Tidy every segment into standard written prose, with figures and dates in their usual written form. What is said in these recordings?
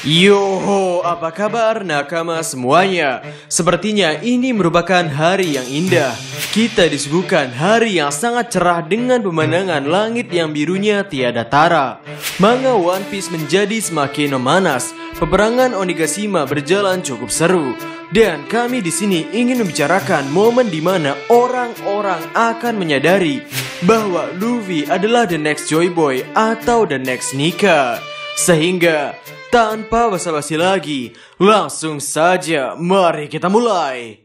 Yoho, apa kabar nakama semuanya? Sepertinya ini merupakan hari yang indah. Kita disuguhkan hari yang sangat cerah dengan pemandangan langit yang birunya tiada tara. Manga One Piece menjadi semakin memanas. Peperangan Onigashima berjalan cukup seru. Dan kami di sini ingin membicarakan momen di mana orang-orang akan menyadari bahwa Luffy adalah the next Joy Boy atau the next Nika. Sehingga tanpa basa-basi lagi, langsung saja mari kita mulai.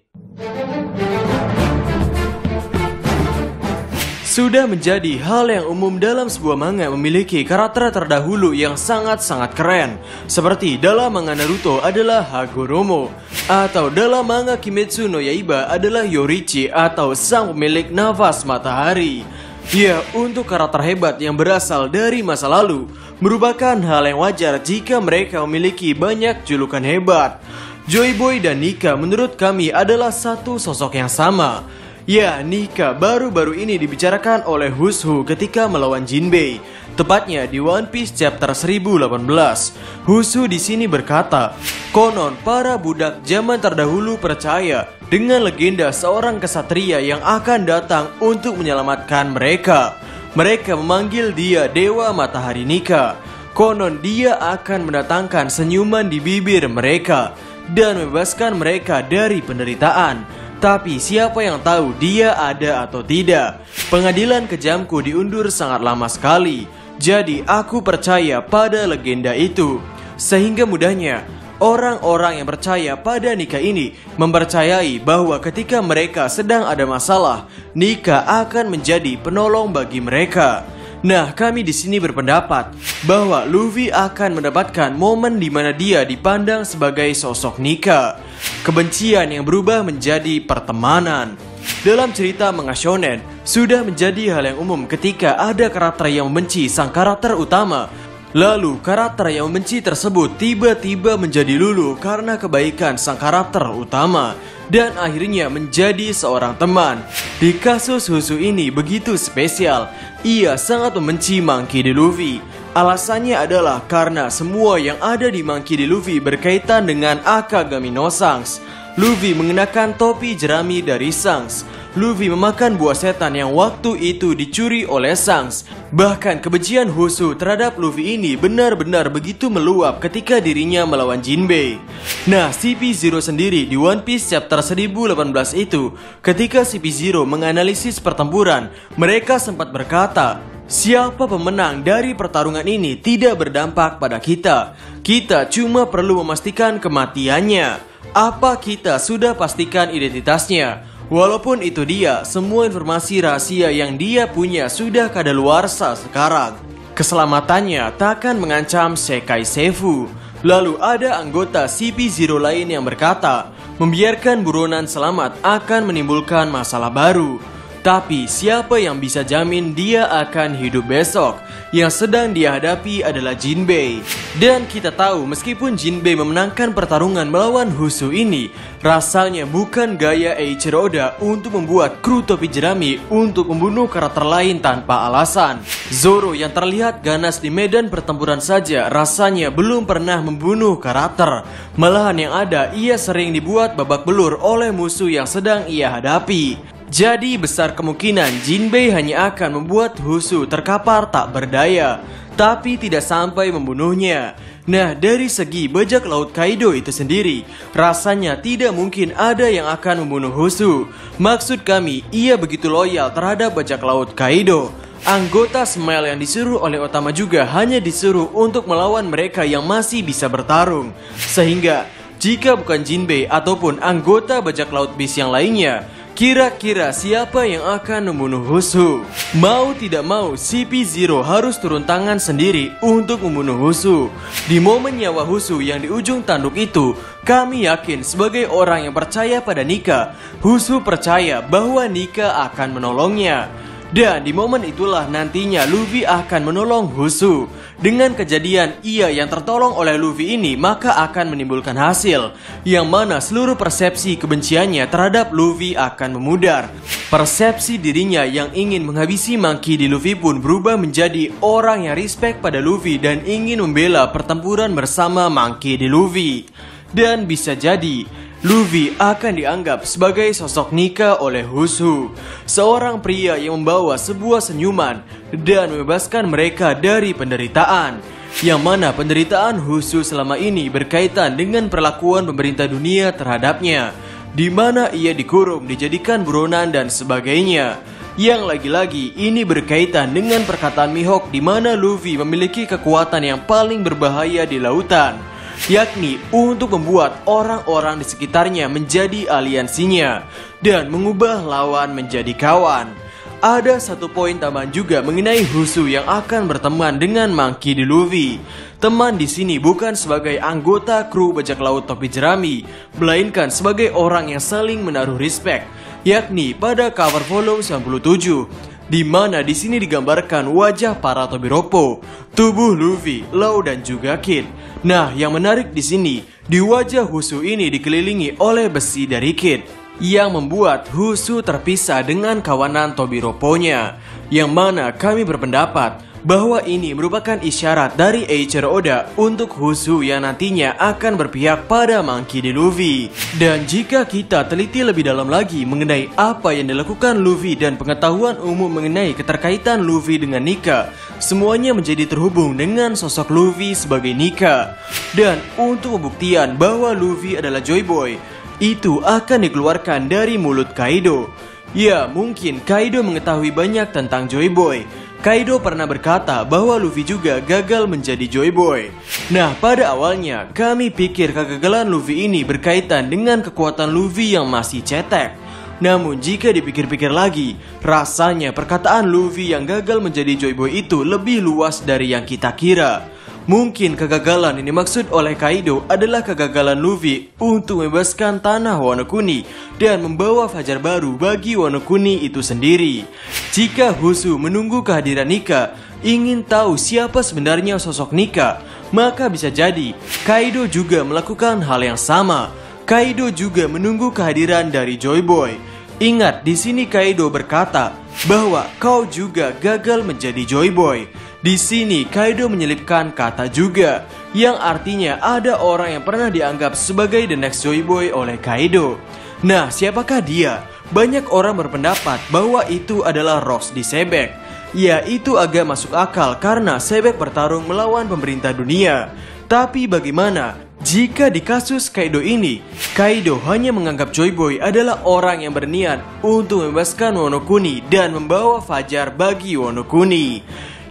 Sudah menjadi hal yang umum dalam sebuah manga memiliki karakter terdahulu yang sangat-sangat keren. Seperti dalam manga Naruto adalah Hagoromo, atau dalam manga Kimetsu no Yaiba adalah Yorichi atau sang pemilik nafas matahari. Ya, untuk karakter hebat yang berasal dari masa lalu merupakan hal yang wajar jika mereka memiliki banyak julukan hebat. Joy Boy dan Nika menurut kami adalah satu sosok yang sama. Ya, Nika baru-baru ini dibicarakan oleh Who's Who ketika melawan Jinbei, tepatnya di One Piece chapter 1018. Who's Who di sini berkata, konon para budak zaman terdahulu percaya dengan legenda seorang kesatria yang akan datang untuk menyelamatkan mereka. Mereka memanggil dia Dewa Matahari Nika. Konon dia akan mendatangkan senyuman di bibir mereka dan membebaskan mereka dari penderitaan. Tapi siapa yang tahu dia ada atau tidak? Pengadilan kejamku diundur sangat lama sekali. Jadi aku percaya pada legenda itu. Sehingga mudahnya orang-orang yang percaya pada Nika ini mempercayai bahwa ketika mereka sedang ada masalah, Nika akan menjadi penolong bagi mereka. Nah, kami di sini berpendapat bahwa Luffy akan mendapatkan momen di mana dia dipandang sebagai sosok Nika. Kebencian yang berubah menjadi pertemanan. Dalam cerita manga shonen, sudah menjadi hal yang umum ketika ada karakter yang membenci sang karakter utama. Lalu karakter yang membenci tersebut tiba-tiba menjadi luluh karena kebaikan sang karakter utama dan akhirnya menjadi seorang teman. Di kasus Who's Who ini begitu spesial. Ia sangat membenci Monkey D. Luffy. Alasannya adalah karena semua yang ada di Monkey D. Luffy berkaitan dengan Akagami no Shanks. Luffy mengenakan topi jerami dari Shanks. Luffy memakan buah setan yang waktu itu dicuri oleh Shanks. Bahkan kebencian Who's Who terhadap Luffy ini benar-benar begitu meluap ketika dirinya melawan Jinbei. Nah, CP0 sendiri di One Piece chapter 1018 itu, ketika CP0 menganalisis pertempuran, mereka sempat berkata, siapa pemenang dari pertarungan ini tidak berdampak pada kita. Kita cuma perlu memastikan kematiannya. Apa kita sudah pastikan identitasnya? Walaupun itu dia, semua informasi rahasia yang dia punya sudah kadaluarsa sekarang. Keselamatannya takkan mengancam Sekai Seifu. Lalu ada anggota CP0 lain yang berkata, membiarkan buronan selamat akan menimbulkan masalah baru. Tapi siapa yang bisa jamin dia akan hidup besok? Yang sedang dia hadapi adalah Jinbei. Dan kita tahu meskipun Jinbei memenangkan pertarungan melawan Who's Who ini, rasanya bukan gaya Eiichiro Oda untuk membuat kru topi jerami untuk membunuh karakter lain tanpa alasan. Zoro yang terlihat ganas di medan pertempuran saja rasanya belum pernah membunuh karakter. Malahan yang ada ia sering dibuat babak belur oleh musuh yang sedang ia hadapi. Jadi besar kemungkinan Jinbei hanya akan membuat Who's Who terkapar tak berdaya, tapi tidak sampai membunuhnya. Nah, dari segi bajak laut Kaido itu sendiri, rasanya tidak mungkin ada yang akan membunuh Who's Who. Maksud kami, ia begitu loyal terhadap bajak laut Kaido. Anggota Smile yang disuruh oleh Otama juga hanya disuruh untuk melawan mereka yang masih bisa bertarung. Sehingga, jika bukan Jinbei ataupun anggota bajak laut Beast yang lainnya, kira-kira siapa yang akan membunuh Who's Who? Mau tidak mau, CP0 harus turun tangan sendiri untuk membunuh Who's Who. Di momen nyawa Who's Who yang di ujung tanduk itu, kami yakin sebagai orang yang percaya pada Nika, Who's Who percaya bahwa Nika akan menolongnya. Dan di momen itulah nantinya Luffy akan menolong Husu. Dengan kejadian ia yang tertolong oleh Luffy ini, maka akan menimbulkan hasil yang mana seluruh persepsi kebenciannya terhadap Luffy akan memudar. Persepsi dirinya yang ingin menghabisi Monkey D. Luffy pun berubah menjadi orang yang respect pada Luffy dan ingin membela pertempuran bersama Monkey D. Luffy. Dan bisa jadi Luffy akan dianggap sebagai sosok Nika oleh Husu, seorang pria yang membawa sebuah senyuman dan membebaskan mereka dari penderitaan, yang mana penderitaan Husu selama ini berkaitan dengan perlakuan pemerintah dunia terhadapnya, di mana ia dikurung, dijadikan buronan dan sebagainya. Yang lagi-lagi ini berkaitan dengan perkataan Mihawk di mana Luffy memiliki kekuatan yang paling berbahaya di lautan, yakni untuk membuat orang-orang di sekitarnya menjadi aliansinya dan mengubah lawan menjadi kawan. Ada satu poin tambahan juga mengenai Husu yang akan berteman dengan Monkey D. Luffy. Teman di sini bukan sebagai anggota kru bajak laut topi jerami, melainkan sebagai orang yang saling menaruh respect, yakni pada cover volume 97. Di mana di sini digambarkan wajah para Tobiropo, tubuh Luffy, Law dan juga Kid. Nah, yang menarik di sini, di wajah Husu ini dikelilingi oleh besi dari Kid, yang membuat Husu terpisah dengan kawanan Tobiropo-nya. Yang mana kami berpendapat bahwa ini merupakan isyarat dari Eiichiro Oda untuk Husu yang nantinya akan berpihak pada Monkey D. Luffy. Dan jika kita teliti lebih dalam lagi mengenai apa yang dilakukan Luffy dan pengetahuan umum mengenai keterkaitan Luffy dengan Nika, semuanya menjadi terhubung dengan sosok Luffy sebagai Nika. Dan untuk pembuktian bahwa Luffy adalah Joy Boy, itu akan dikeluarkan dari mulut Kaido. Ya, mungkin Kaido mengetahui banyak tentang Joy Boy. Kaido pernah berkata bahwa Luffy juga gagal menjadi Joy Boy. Nah, pada awalnya kami pikir kegagalan Luffy ini berkaitan dengan kekuatan Luffy yang masih cetek. Namun jika dipikir-pikir lagi, rasanya perkataan Luffy yang gagal menjadi Joy Boy itu lebih luas dari yang kita kira. Mungkin kegagalan yang dimaksud oleh Kaido adalah kegagalan Luffy untuk membebaskan tanah Wano Kuni dan membawa fajar baru bagi Wano Kuni itu sendiri. Jika Husu menunggu kehadiran Nika, ingin tahu siapa sebenarnya sosok Nika, maka bisa jadi Kaido juga melakukan hal yang sama. Kaido juga menunggu kehadiran dari Joy Boy. Ingat, di sini Kaido berkata bahwa kau juga gagal menjadi Joy Boy. Di sini Kaido menyelipkan kata juga, yang artinya ada orang yang pernah dianggap sebagai the next Joy Boy oleh Kaido. Nah, siapakah dia? Banyak orang berpendapat bahwa itu adalah Rocks di Sebek. Ya, itu agak masuk akal karena Sebek bertarung melawan pemerintah dunia. Tapi bagaimana jika di kasus Kaido ini, Kaido hanya menganggap Joy Boy adalah orang yang berniat untuk membebaskan Wano Kuni dan membawa fajar bagi Wano Kuni?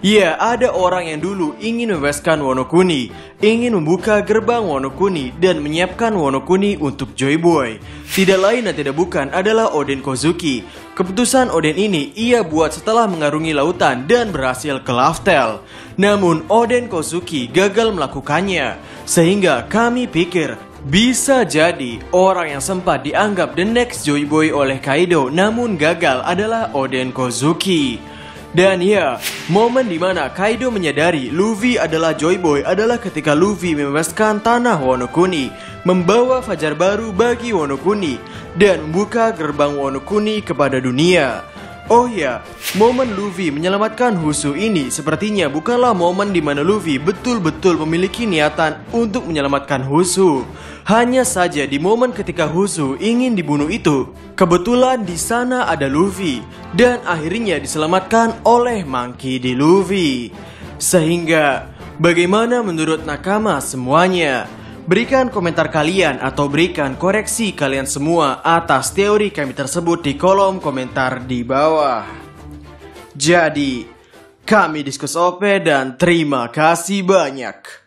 Ya, ada orang yang dulu ingin membebaskan Wano Kuni, ingin membuka gerbang Wano Kuni dan menyiapkan Wano Kuni untuk Joy Boy. Tidak lain dan tidak bukan adalah Oden Kozuki. Keputusan Oden ini ia buat setelah mengarungi lautan dan berhasil ke Laftel. Namun Oden Kozuki gagal melakukannya, sehingga kami pikir bisa jadi orang yang sempat dianggap the next Joy Boy oleh Kaido namun gagal adalah Oden Kozuki. Dan ya, momen dimana Kaido menyadari Luffy adalah Joy Boy adalah ketika Luffy membebaskan tanah Wano Kuni, membawa fajar baru bagi Wano Kuni, dan membuka gerbang Wano Kuni kepada dunia. Oh ya, momen Luffy menyelamatkan Husu ini sepertinya bukanlah momen di mana Luffy betul-betul memiliki niatan untuk menyelamatkan Husu. Hanya saja di momen ketika Husu ingin dibunuh itu, kebetulan di sana ada Luffy dan akhirnya diselamatkan oleh Monkey D. Luffy. Sehingga, bagaimana menurut nakama semuanya? Berikan komentar kalian atau berikan koreksi kalian semua atas teori kami tersebut di kolom komentar di bawah. Jadi, kami Diskus OP dan terima kasih banyak.